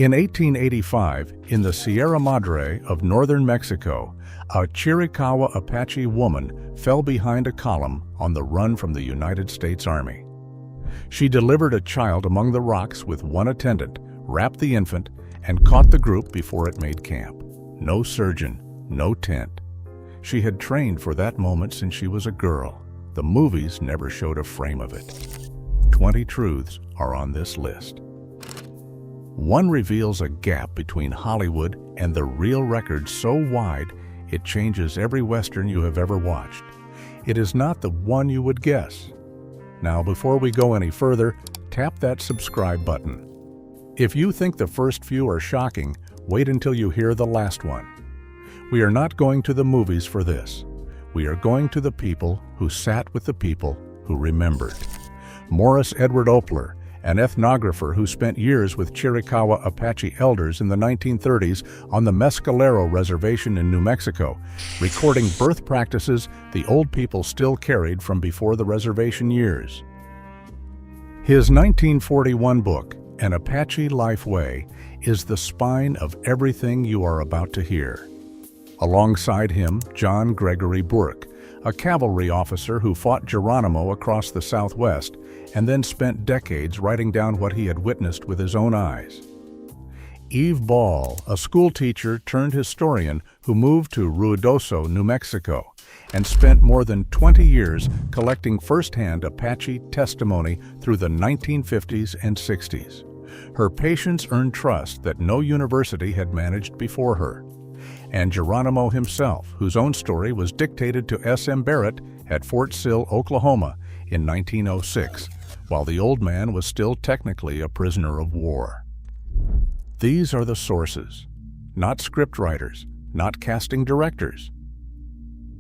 In 1885, in the Sierra Madre of northern Mexico, a Chiricahua Apache woman fell behind a column on the run from the United States Army. She delivered a child among the rocks with one attendant, wrapped the infant, and caught the group before it made camp. No surgeon, no tent. She had trained for that moment since she was a girl. The movies never showed a frame of it. 20 truths are on this list. One reveals a gap between Hollywood and the real record so wide it changes every Western you have ever watched. It is not the one you would guess. Now, before we go any further, tap that subscribe button. If you think the first few are shocking, wait until you hear the last one. We are not going to the movies for this. We are going to the people who sat with the people who remembered. Morris Edward Opler, an ethnographer who spent years with Chiricahua Apache elders in the 1930s on the Mescalero Reservation in New Mexico, recording birth practices the old people still carried from before the reservation years. His 1941 book, An Apache Life Way, is the spine of everything you are about to hear. Alongside him, John Gregory Burke, a cavalry officer who fought Geronimo across the Southwest and then spent decades writing down what he had witnessed with his own eyes. Eve Ball, a schoolteacher turned historian who moved to Ruidoso, New Mexico, and spent more than 20 years collecting firsthand Apache testimony through the 1950s and 60s. Her patience earned trust that no university had managed before her. And Geronimo himself, whose own story was dictated to S.M. Barrett at Fort Sill, Oklahoma in 1906, while the old man was still technically a prisoner of war. These are the sources, not scriptwriters, not casting directors.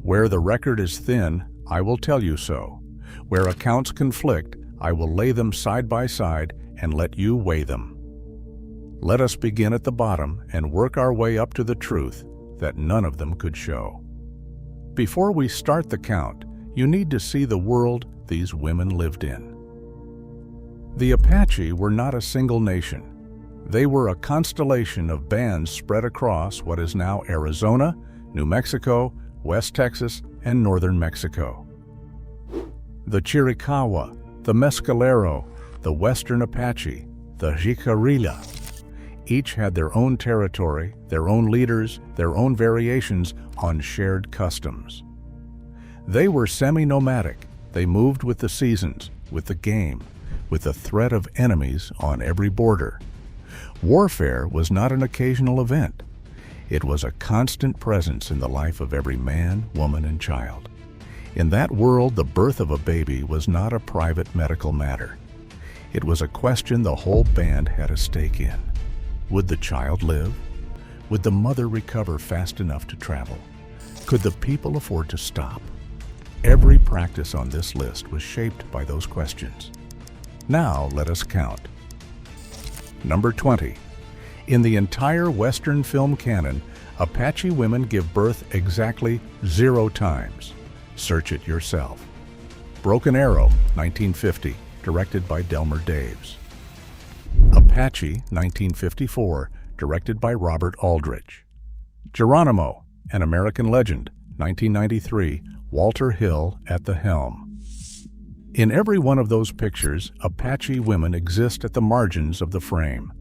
Where the record is thin, I will tell you so. Where accounts conflict, I will lay them side by side and let you weigh them. Let us begin at the bottom and work our way up to the truth that none of them could show. Before we start the count, you need to see the world these women lived in. The Apache were not a single nation. They were a constellation of bands spread across what is now Arizona, New Mexico, West Texas, and northern Mexico. The Chiricahua, the Mescalero, the Western Apache, the Jicarilla. Each had their own territory, their own leaders, their own variations on shared customs. They were semi-nomadic. They moved with the seasons, with the game, with the threat of enemies on every border. Warfare was not an occasional event. It was a constant presence in the life of every man, woman, and child. In that world, the birth of a baby was not a private medical matter. It was a question the whole band had a stake in. Would the child live? Would the mother recover fast enough to travel? Could the people afford to stop? Every practice on this list was shaped by those questions. Now let us count. Number 20. In the entire Western film canon, Apache women give birth exactly 0 times. Search it yourself. Broken Arrow, 1950, directed by Delmer Daves. Apache, 1954, directed by Robert Aldrich. Geronimo, An American Legend, 1993, Walter Hill at the helm. In every one of those pictures, Apache women exist at the margins of the frame,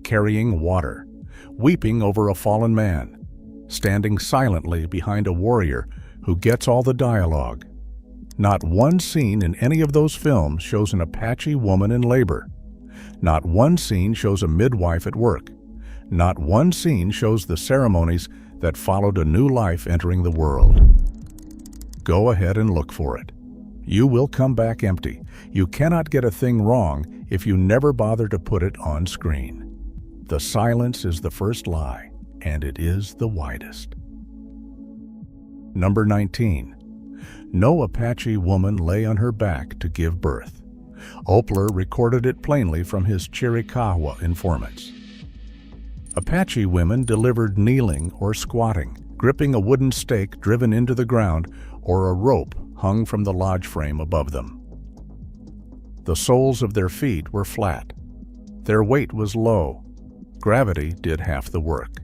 carrying water, weeping over a fallen man, standing silently behind a warrior who gets all the dialogue. Not one scene in any of those films shows an Apache woman in labor. Not one scene shows a midwife at work. Not one scene shows the ceremonies that followed a new life entering the world. Go ahead and look for it. You will come back empty. You cannot get a thing wrong if you never bother to put it on screen. The silence is the first lie, and it is the widest. Number 19. No Apache woman lay on her back to give birth. Opler recorded it plainly from his Chiricahua informants. Apache women delivered kneeling or squatting, gripping a wooden stake driven into the ground or a rope hung from the lodge frame above them. The soles of their feet were flat. Their weight was low. Gravity did half the work.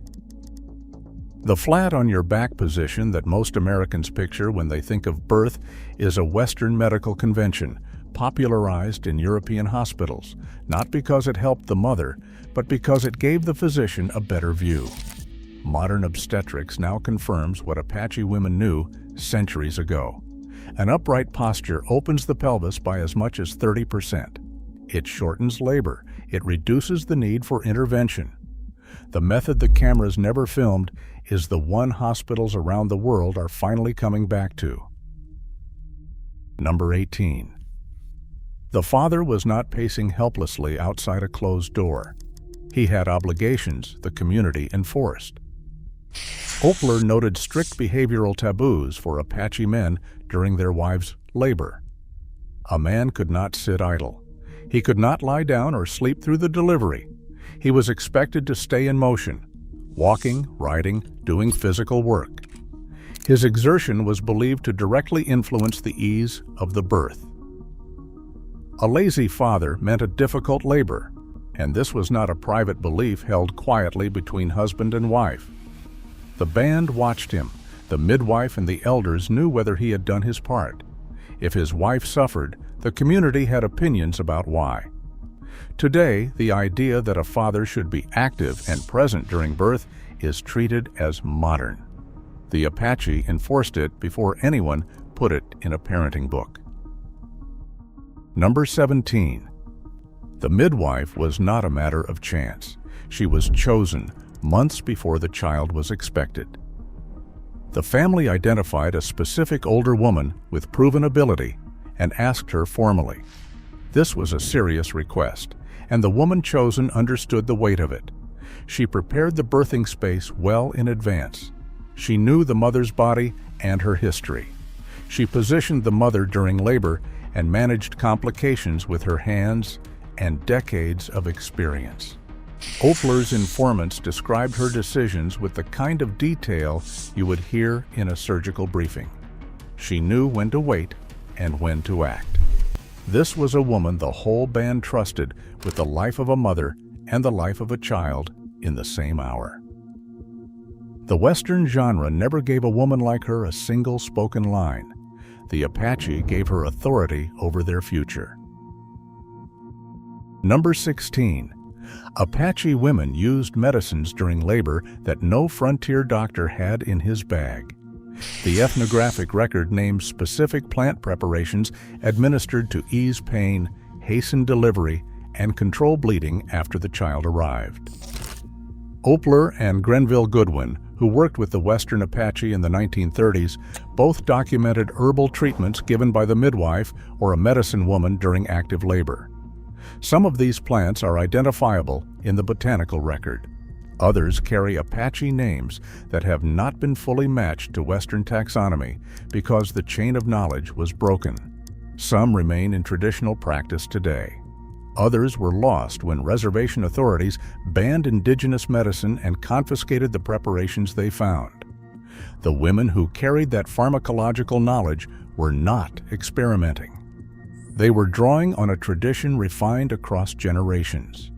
The flat on your back position that most Americans picture when they think of birth is a Western medical convention popularized in European hospitals, not because it helped the mother, but because it gave the physician a better view. Modern obstetrics now confirms what Apache women knew centuries ago. An upright posture opens the pelvis by as much as 30%. It shortens labor. It reduces the need for intervention. The method the cameras never filmed is the one hospitals around the world are finally coming back to. Number 18. The father was not pacing helplessly outside a closed door. He had obligations the community enforced. Opler noted strict behavioral taboos for Apache men during their wives' labor. A man could not sit idle. He could not lie down or sleep through the delivery. He was expected to stay in motion, walking, riding, doing physical work. His exertion was believed to directly influence the ease of the birth. A lazy father meant a difficult labor, and this was not a private belief held quietly between husband and wife. The band watched him. The midwife and the elders knew whether he had done his part. If his wife suffered, the community had opinions about why. Today, the idea that a father should be active and present during birth is treated as modern. The Apache enforced it before anyone put it in a parenting book. Number 17. The midwife was not a matter of chance. She was chosen months before the child was expected. The family identified a specific older woman with proven ability and asked her formally. This was a serious request, and the woman chosen understood the weight of it. She prepared the birthing space well in advance. She knew the mother's body and her history. She positioned the mother during labor and managed complications with her hands and decades of experience. Opler's informants described her decisions with the kind of detail you would hear in a surgical briefing. She knew when to wait and when to act. This was a woman the whole band trusted with the life of a mother and the life of a child in the same hour. The Western genre never gave a woman like her a single spoken line. The Apache gave her authority over their future. Number 16. Apache women used medicines during labor that no frontier doctor had in his bag. The ethnographic record names specific plant preparations administered to ease pain, hasten delivery, and control bleeding after the child arrived. Opler and Grenville Goodwin, who worked with the Western Apache in the 1930s, both documented herbal treatments given by the midwife or a medicine woman during active labor. Some of these plants are identifiable in the botanical record. Others carry Apache names that have not been fully matched to Western taxonomy because the chain of knowledge was broken. Some remain in traditional practice today. Others were lost when reservation authorities banned indigenous medicine and confiscated the preparations they found. The women who carried that pharmacological knowledge were not experimenting. They were drawing on a tradition refined across generations.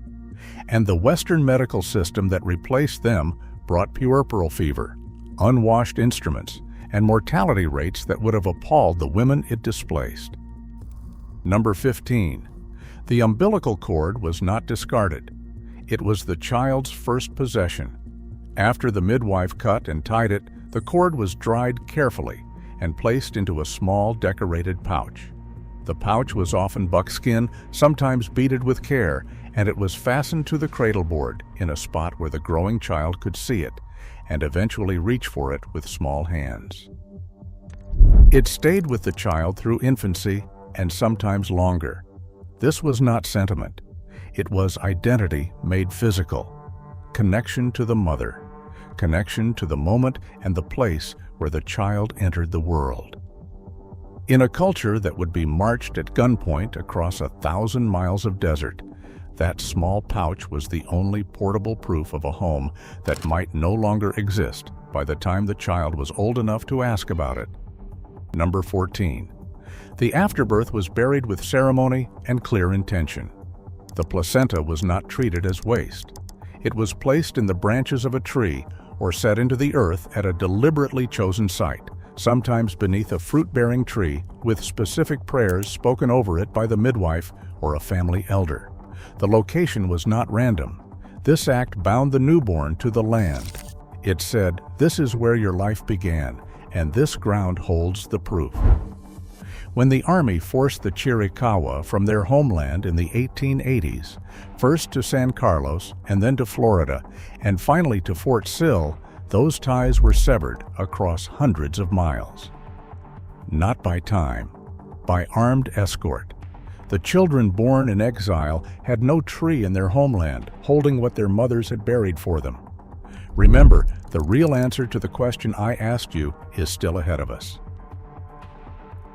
And the Western medical system that replaced them brought puerperal fever, unwashed instruments, and mortality rates that would have appalled the women it displaced. Number 15. The umbilical cord was not discarded. It was the child's first possession. After the midwife cut and tied it, the cord was dried carefully and placed into a small decorated pouch. The pouch was often buckskin, sometimes beaded with care, and it was fastened to the cradleboard in a spot where the growing child could see it and eventually reach for it with small hands. It stayed with the child through infancy and sometimes longer. This was not sentiment. It was identity made physical, connection to the mother, connection to the moment and the place where the child entered the world. In a culture that would be marched at gunpoint across 1,000 miles of desert, that small pouch was the only portable proof of a home that might no longer exist by the time the child was old enough to ask about it. Number 14. The afterbirth was buried with ceremony and clear intention. The placenta was not treated as waste. It was placed in the branches of a tree or set into the earth at a deliberately chosen site, sometimes beneath a fruit-bearing tree with specific prayers spoken over it by the midwife or a family elder. The location was not random. This act bound the newborn to the land. It said, "This is where your life began, and this ground holds the proof." When the Army forced the Chiricahua from their homeland in the 1880s, first to San Carlos and then to Florida, and finally to Fort Sill, those ties were severed across hundreds of miles. Not by time, by armed escort. The children born in exile had no tree in their homeland holding what their mothers had buried for them. Remember, the real answer to the question I asked you is still ahead of us.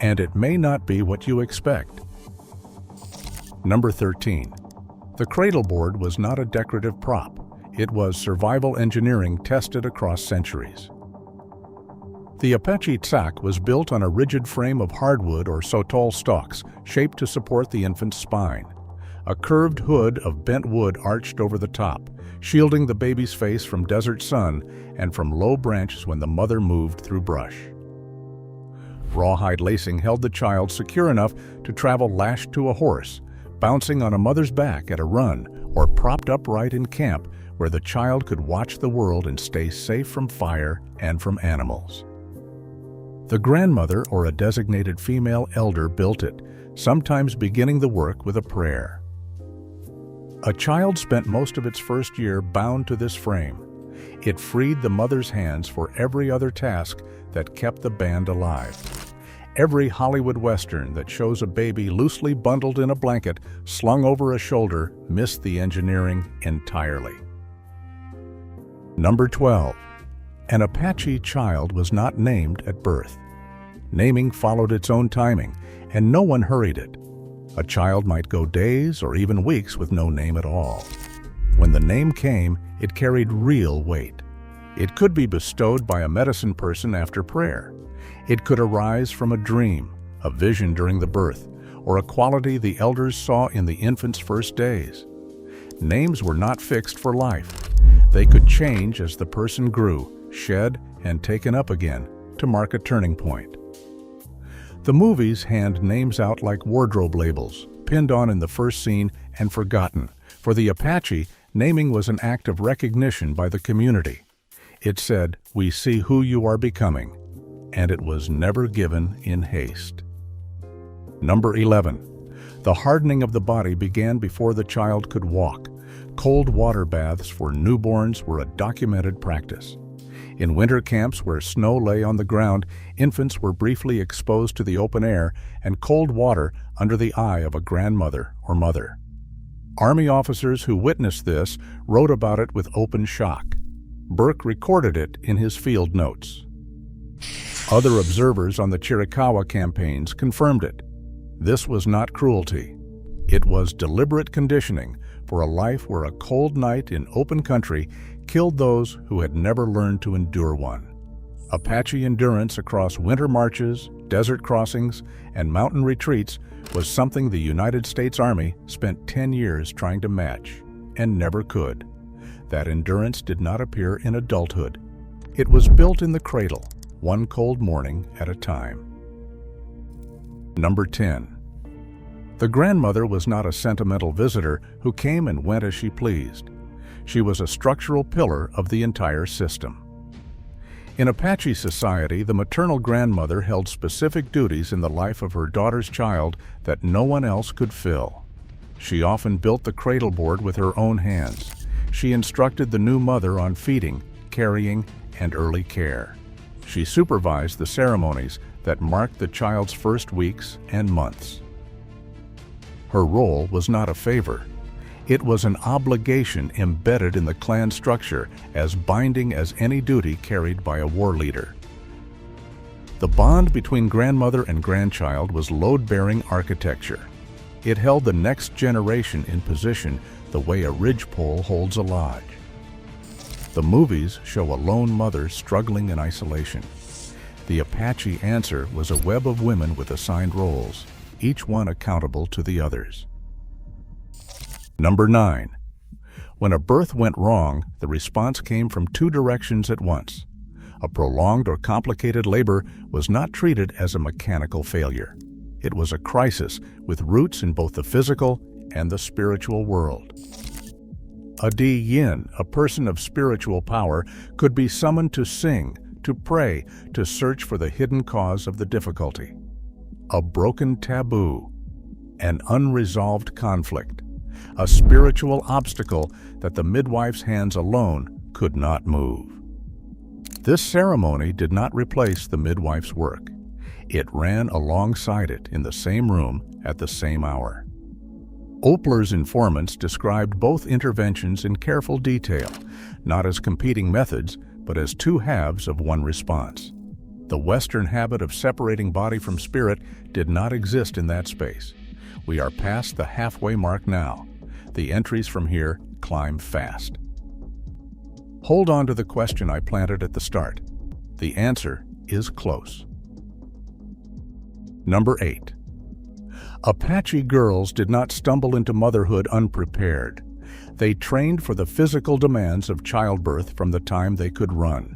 And it may not be what you expect. Number 13. The cradleboard was not a decorative prop. It was survival engineering tested across centuries. The Apache tsack was built on a rigid frame of hardwood or sotol stalks, shaped to support the infant's spine. A curved hood of bent wood arched over the top, shielding the baby's face from desert sun and from low branches when the mother moved through brush. Rawhide lacing held the child secure enough to travel lashed to a horse, bouncing on a mother's back at a run, or propped upright in camp where the child could watch the world and stay safe from fire and from animals. The grandmother or a designated female elder built it, sometimes beginning the work with a prayer. A child spent most of its first year bound to this frame. It freed the mother's hands for every other task that kept the band alive. Every Hollywood Western that shows a baby loosely bundled in a blanket slung over a shoulder missed the engineering entirely. Number 12. An Apache child was not named at birth. Naming followed its own timing, and no one hurried it. A child might go days or even weeks with no name at all. When the name came, it carried real weight. It could be bestowed by a medicine person after prayer. It could arise from a dream, a vision during the birth, or a quality the elders saw in the infant's first days. Names were not fixed for life. They could change as the person grew, shed, and taken up again to mark a turning point. The movies hand names out like wardrobe labels, pinned on in the first scene and forgotten. For the Apache, naming was an act of recognition by the community. It said, "We see who you are becoming," and it was never given in haste. Number 11. The hardening of the body began before the child could walk. Cold water baths for newborns were a documented practice. In winter camps where snow lay on the ground, infants were briefly exposed to the open air and cold water under the eye of a grandmother or mother. Army officers who witnessed this wrote about it with open shock. Burke recorded it in his field notes. Other observers on the Chiricahua campaigns confirmed it. This was not cruelty. It was deliberate conditioning for a life where a cold night in open country killed those who had never learned to endure one. Apache endurance across winter marches, desert crossings, and mountain retreats was something the United States Army spent 10 years trying to match, and never could. That endurance did not appear in adulthood. It was built in the cradle, one cold morning at a time. Number 10. The grandmother was not a sentimental visitor who came and went as she pleased. She was a structural pillar of the entire system. In Apache society, the maternal grandmother held specific duties in the life of her daughter's child that no one else could fill. She often built the cradleboard with her own hands. She instructed the new mother on feeding, carrying, and early care. She supervised the ceremonies that marked the child's first weeks and months. Her role was not a favor. It was an obligation embedded in the clan structure, as binding as any duty carried by a war leader. The bond between grandmother and grandchild was load-bearing architecture. It held the next generation in position the way a ridgepole holds a lodge. The movies show a lone mother struggling in isolation. The Apache answer was a web of women with assigned roles, each one accountable to the others. Number 9. When a birth went wrong, the response came from two directions at once. A prolonged or complicated labor was not treated as a mechanical failure. It was a crisis with roots in both the physical and the spiritual world. A Di Yin, a person of spiritual power, could be summoned to sing, to pray, to search for the hidden cause of the difficulty. A broken taboo, an unresolved conflict, a spiritual obstacle that the midwife's hands alone could not move. This ceremony did not replace the midwife's work. It ran alongside it in the same room at the same hour. Opler's informants described both interventions in careful detail, not as competing methods, but as two halves of one response. The Western habit of separating body from spirit did not exist in that space. We are past the halfway mark now. The entries from here climb fast. Hold on to the question I planted at the start. The answer is close. Number 8. Apache girls did not stumble into motherhood unprepared. They trained for the physical demands of childbirth from the time they could run.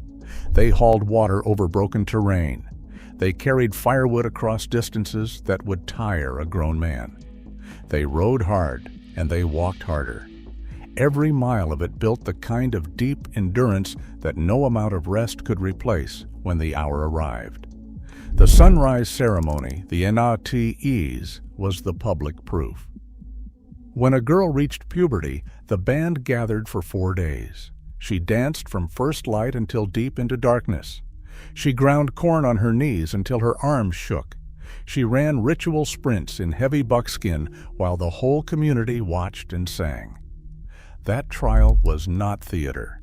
They hauled water over broken terrain. They carried firewood across distances that would tire a grown man. They rode hard and they walked harder. Every mile of it built the kind of deep endurance that no amount of rest could replace when the hour arrived. The sunrise ceremony, the NATEs, was the public proof. When a girl reached puberty, the band gathered for 4 days. She danced from first light until deep into darkness. She ground corn on her knees until her arms shook. She ran ritual sprints in heavy buckskin while the whole community watched and sang. That trial was not theater.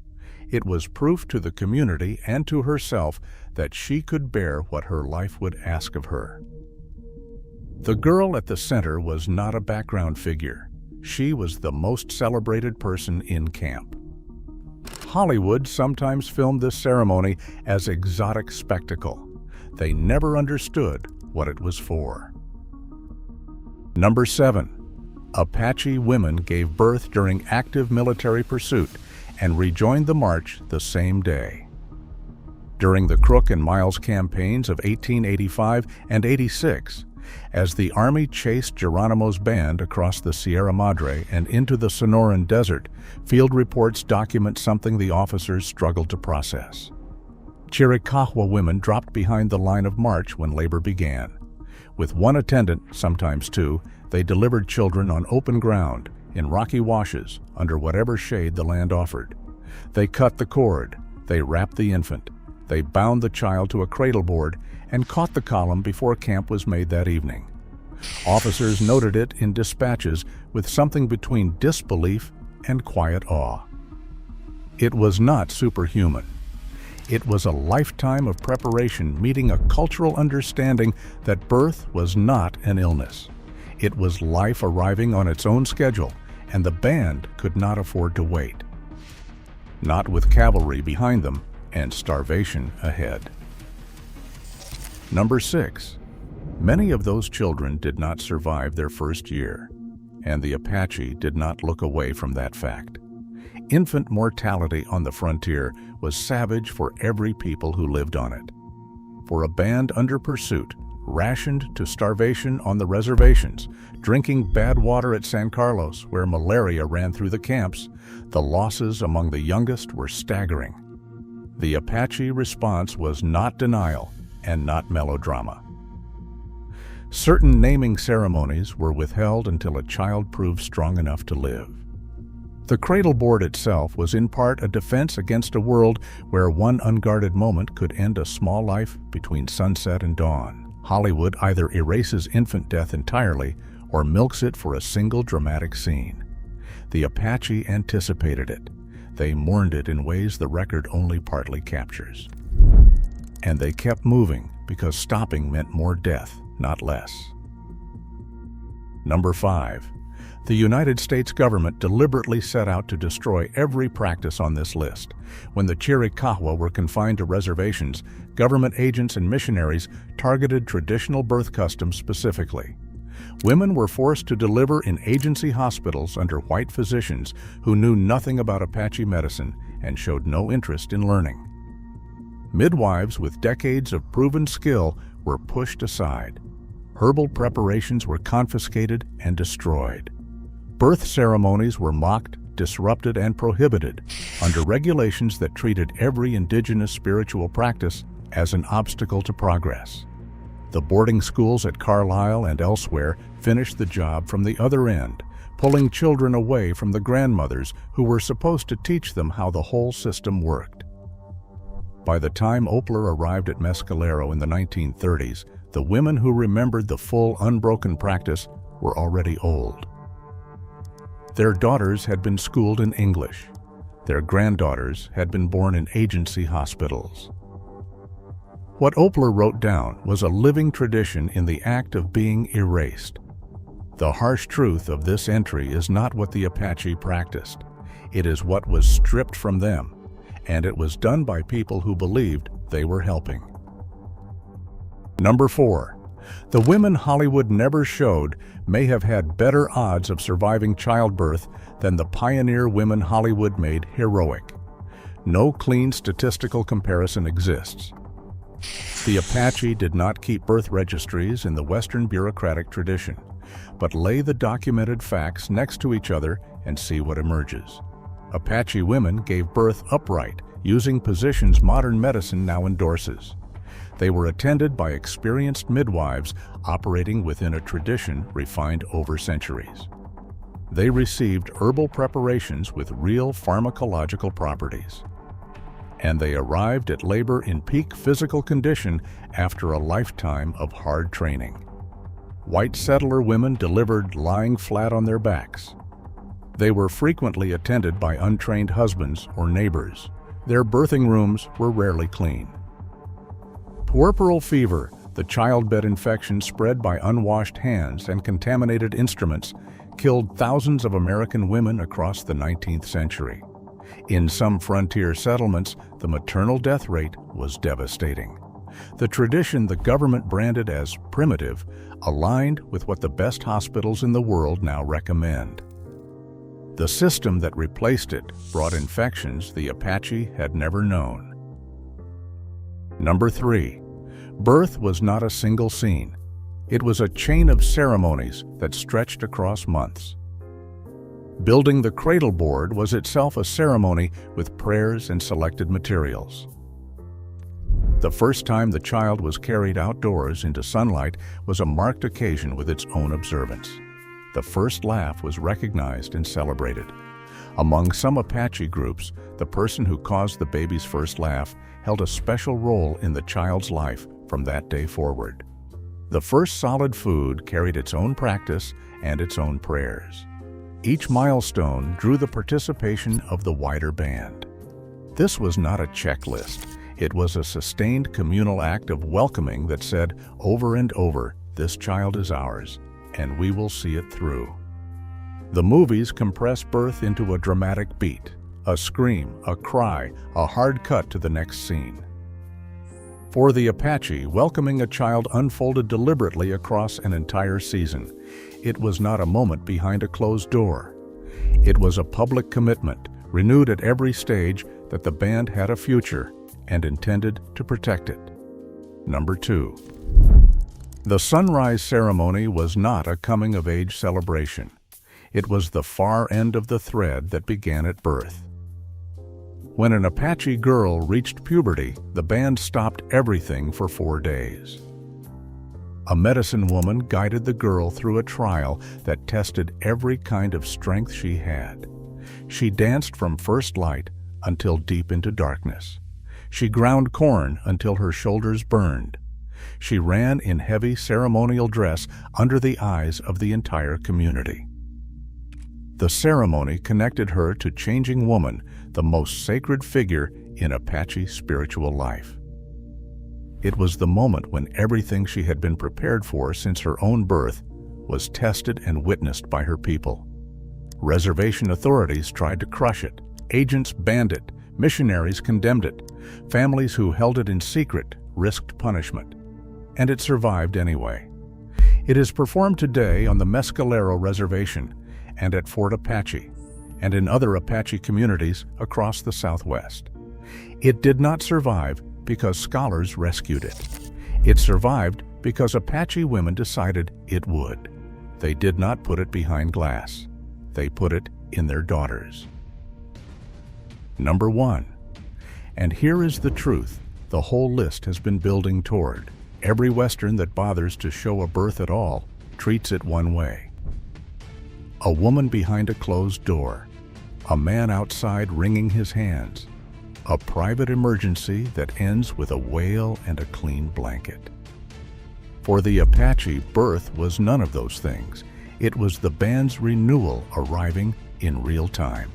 It was proof to the community and to herself that she could bear what her life would ask of her. The girl at the center was not a background figure. She was the most celebrated person in camp. Hollywood sometimes filmed this ceremony as exotic spectacle. They never understood what it was for. Number 7. Apache women gave birth during active military pursuit and rejoined the march the same day. During the Crook and Miles campaigns of 1885 and 86, as the Army chased Geronimo's band across the Sierra Madre and into the Sonoran Desert, field reports document something the officers struggled to process. Chiricahua women dropped behind the line of march when labor began. With one attendant, sometimes two, they delivered children on open ground, in rocky washes, under whatever shade the land offered. They cut the cord, they wrapped the infant, they bound the child to a cradleboard and caught the column before camp was made that evening. Officers noted it in dispatches with something between disbelief and quiet awe. It was not superhuman. It was a lifetime of preparation meeting a cultural understanding that birth was not an illness. It was life arriving on its own schedule, and the band could not afford to wait. Not with cavalry behind them and starvation ahead. Number 6. Many of those children did not survive their first year, and the Apache did not look away from that fact. Infant mortality on the frontier was savage for every people who lived on it. For a band under pursuit, rationed to starvation on the reservations, drinking bad water at San Carlos where malaria ran through the camps, the losses among the youngest were staggering. The Apache response was not denial and not melodrama. Certain naming ceremonies were withheld until a child proved strong enough to live. The cradleboard itself was in part a defense against a world where one unguarded moment could end a small life between sunset and dawn. Hollywood either erases infant death entirely or milks it for a single dramatic scene. The Apache anticipated it. They mourned it in ways the record only partly captures. And they kept moving because stopping meant more death, not less. Number 5. The United States government deliberately set out to destroy every practice on this list. When the Chiricahua were confined to reservations, government agents and missionaries targeted traditional birth customs specifically. Women were forced to deliver in agency hospitals under white physicians who knew nothing about Apache medicine and showed no interest in learning. Midwives with decades of proven skill were pushed aside. Herbal preparations were confiscated and destroyed. Birth ceremonies were mocked, disrupted, and prohibited under regulations that treated every indigenous spiritual practice as an obstacle to progress. The boarding schools at Carlisle and elsewhere finished the job from the other end, pulling children away from the grandmothers who were supposed to teach them how the whole system worked. By the time Opler arrived at Mescalero in the 1930s, the women who remembered the full, unbroken practice were already old. Their daughters had been schooled in English. Their granddaughters had been born in agency hospitals. What Opler wrote down was a living tradition in the act of being erased. The harsh truth of this entry is not what the Apache practiced. It is what was stripped from them, and it was done by people who believed they were helping. Number 4. The women Hollywood never showed may have had better odds of surviving childbirth than the pioneer women Hollywood made heroic. No clean statistical comparison exists. The Apache did not keep birth registries in the Western bureaucratic tradition, but lay the documented facts next to each other and see what emerges. Apache women gave birth upright, using positions modern medicine now endorses. They were attended by experienced midwives operating within a tradition refined over centuries. They received herbal preparations with real pharmacological properties. And they arrived at labor in peak physical condition after a lifetime of hard training. White settler women delivered lying flat on their backs. They were frequently attended by untrained husbands or neighbors. Their birthing rooms were rarely clean. Puerperal fever, the childbed infection spread by unwashed hands and contaminated instruments, killed thousands of American women across the 19th century. In some frontier settlements, the maternal death rate was devastating. The tradition the government branded as primitive aligned with what the best hospitals in the world now recommend. The system that replaced it brought infections the Apache had never known. Number 3. Birth was not a single scene. It was a chain of ceremonies that stretched across months. Building the cradleboard was itself a ceremony with prayers and selected materials. The first time the child was carried outdoors into sunlight was a marked occasion with its own observance. The first laugh was recognized and celebrated. Among some Apache groups, the person who caused the baby's first laugh held a special role in the child's life from that day forward. The first solid food carried its own practice and its own prayers. Each milestone drew the participation of the wider band. This was not a checklist. It was a sustained communal act of welcoming that said over and over, "This child is ours, and we will see it through." The movies compress birth into a dramatic beat, a scream, a cry, a hard cut to the next scene. For the Apache, welcoming a child unfolded deliberately across an entire season. It was not a moment behind a closed door. It was a public commitment, renewed at every stage, that the band had a future and intended to protect it. Number 2. The sunrise ceremony was not a coming-of-age celebration. It was the far end of the thread that began at birth. When an Apache girl reached puberty, the band stopped everything for 4 days. A medicine woman guided the girl through a trial that tested every kind of strength she had. She danced from first light until deep into darkness. She ground corn until her shoulders burned. She ran in heavy ceremonial dress under the eyes of the entire community. The ceremony connected her to Changing Woman, the most sacred figure in Apache spiritual life. It was the moment when everything she had been prepared for since her own birth was tested and witnessed by her people. Reservation authorities tried to crush it. Agents banned it. Missionaries condemned it. Families who held it in secret risked punishment. And it survived anyway. It is performed today on the Mescalero Reservation and at Fort Apache, and in other Apache communities across the Southwest. It did not survive because scholars rescued it. It survived because Apache women decided it would. They did not put it behind glass. They put it in their daughters. Number 1. And here is the truth the whole list has been building toward. Every Western that bothers to show a birth at all treats it one way. A woman behind a closed door. A man outside wringing his hands. A private emergency that ends with a wail and a clean blanket. For the Apache, birth was none of those things. It was the band's renewal arriving in real time.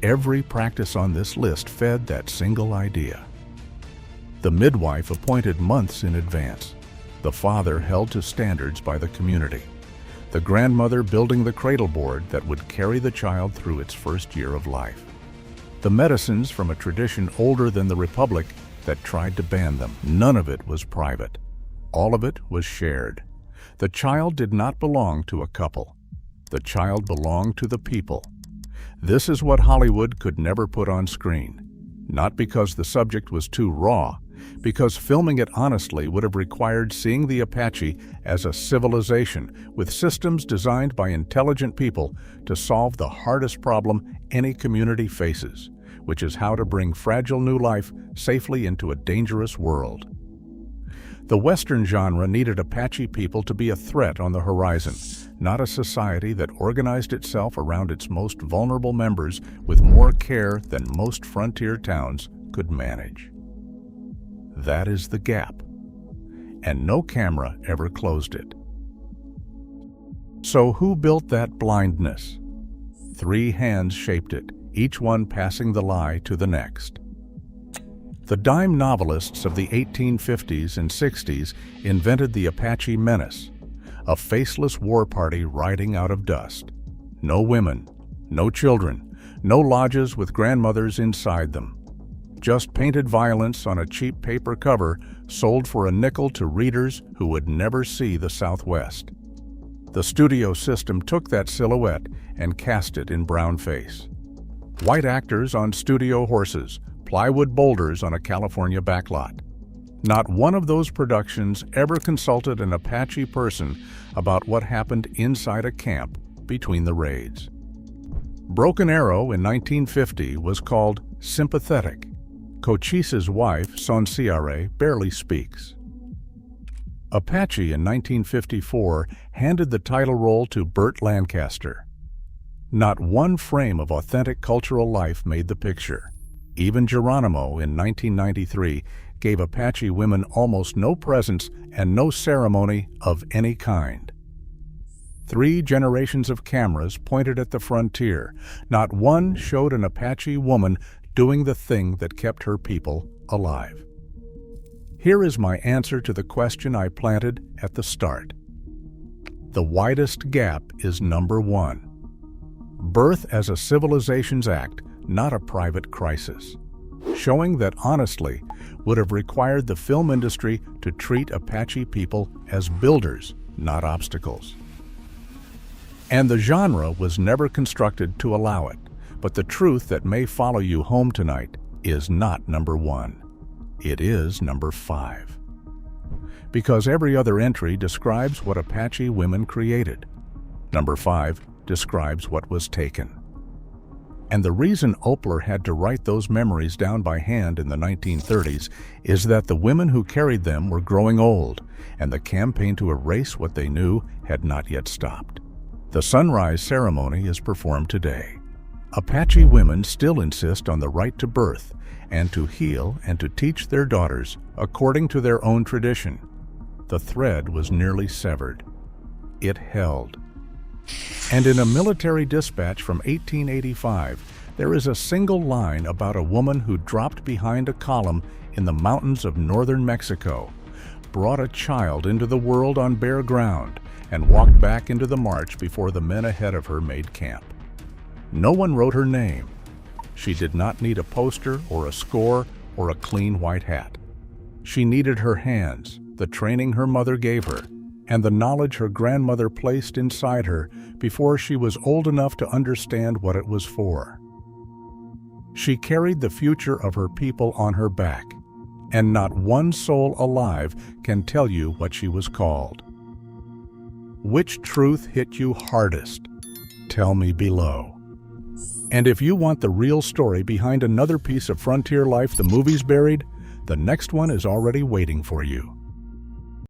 Every practice on this list fed that single idea. The midwife appointed months in advance. The father held to standards by the community. The grandmother building the cradleboard that would carry the child through its first year of life. The medicines from a tradition older than the Republic that tried to ban them. None of it was private. All of it was shared. The child did not belong to a couple. The child belonged to the people. This is what Hollywood could never put on screen. Not because the subject was too raw, because filming it honestly would have required seeing the Apache as a civilization with systems designed by intelligent people to solve the hardest problem any community faces, which is how to bring fragile new life safely into a dangerous world. The Western genre needed Apache people to be a threat on the horizon, not a society that organized itself around its most vulnerable members with more care than most frontier towns could manage. That is the gap, and no camera ever closed it. So who built that blindness? 3 hands shaped it, each one passing the lie to the next. The dime novelists of the 1850s and 60s invented the Apache menace, a faceless war party riding out of dust. No women, no children, no lodges with grandmothers inside them. Just painted violence on a cheap paper cover sold for a nickel to readers who would never see the Southwest. The studio system took that silhouette and cast it in brownface. White actors on studio horses, plywood boulders on a California backlot. Not one of those productions ever consulted an Apache person about what happened inside a camp between the raids. Broken Arrow in 1950 was called sympathetic. Cochise's wife, Sonciare, barely speaks. Apache in 1954 handed the title role to Burt Lancaster. Not one frame of authentic cultural life made the picture. Even Geronimo in 1993 gave Apache women almost no presence and no ceremony of any kind. 3 generations of cameras pointed at the frontier. Not one showed an Apache woman doing the thing that kept her people alive. Here is my answer to the question I planted at the start. The widest gap is number 1. Birth as a civilization's act, not a private crisis. Showing that honestly would have required the film industry to treat Apache people as builders, not obstacles. And the genre was never constructed to allow it. But the truth that may follow you home tonight is not number 1. It is number 5. Because every other entry describes what Apache women created. Number 5 describes what was taken. And the reason Opler had to write those memories down by hand in the 1930s is that the women who carried them were growing old, and the campaign to erase what they knew had not yet stopped. The sunrise ceremony is performed today. Apache women still insist on the right to birth and to heal and to teach their daughters according to their own tradition. The thread was nearly severed. It held. And in a military dispatch from 1885, there is a single line about a woman who dropped behind a column in the mountains of northern Mexico, brought a child into the world on bare ground, and walked back into the march before the men ahead of her made camp. No one wrote her name. She did not need a poster or a score or a clean white hat. She needed her hands, the training her mother gave her, and the knowledge her grandmother placed inside her before she was old enough to understand what it was for. She carried the future of her people on her back, and not one soul alive can tell you what she was called. Which truth hit you hardest? Tell me below. And if you want the real story behind another piece of frontier life the movies buried, the next one is already waiting for you.